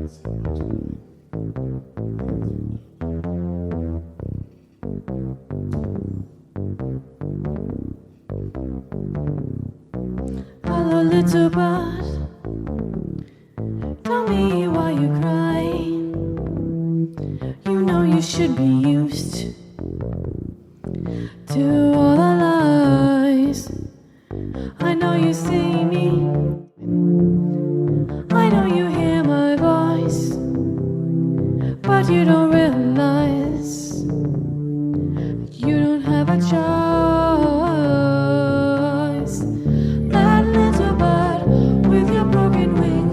Hello, little bird. Tell me why you cry. You know you should be used to all the lies. I know you see me. I know you hear my voice, but you don't realize you don't have a choice. That little bird with your broken wing,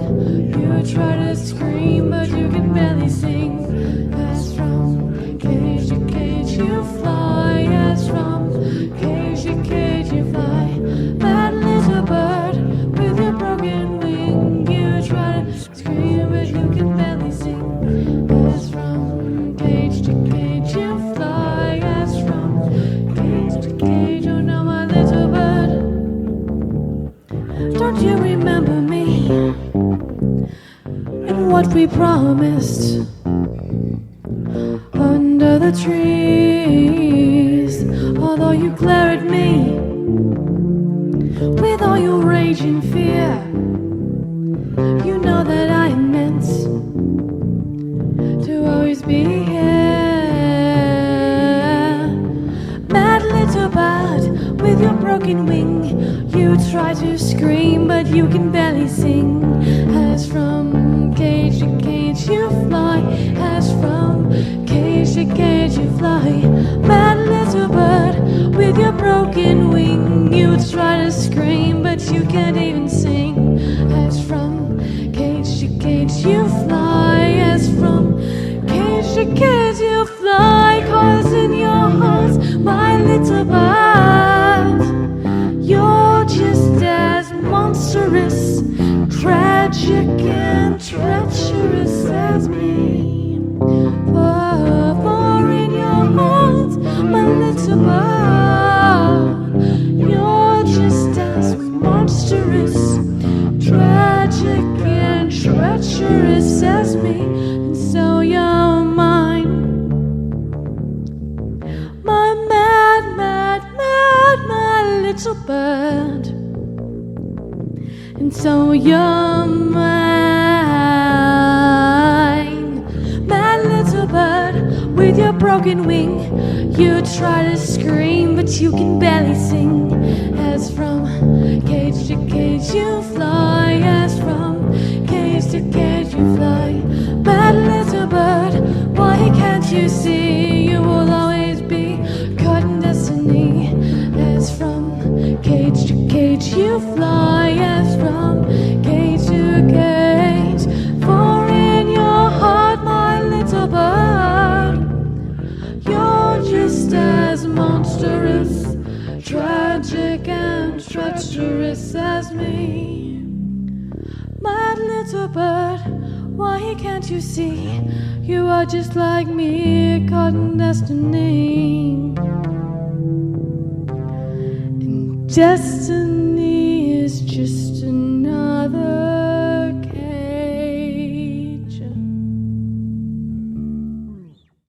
you try to scream, but you can barely sing. As from cage to cage you fly, as from cage to cage you fly. That little bird with your broken wing, you try to scream, but you can barely sing. As from cage to cage you fly, as from cage to cage. Oh no, my little bird, don't you remember me and what we promised under the trees? Although you glare at me with all your rage and fear, you know that I meant to always be here. Mad little bird with your broken wing, you try to scream, but you can barely sing. As from cage to cage you fly, as from cage to cage you fly. Mad little bird with your broken wing, you try to scream, but you can't even sing. As from cage to cage you fly, as from cage to cage you fly. 'Cause in your heart, my little bird, you're just as monstrous, tragic and treacherous as me. For in your heart, my little bird, you're just as monstrous, tragic and treacherous as me. And so you're mine, my mad, mad, mad, my little bird. And so you're mine, mad little bird with your broken wing. You try to scream, but you can barely sing. As from cage to cage you fly, as from cage to cage you fly. Mad little bird, why can't you see you will always be caught in destiny? As from cage to cage you fly, as from cage to cage. For in your heart, my little bird, you're just as monstrous, tragic and treacherous as me. Mad little bird, why can't you see you are just like me, caught in destiny? In destiny.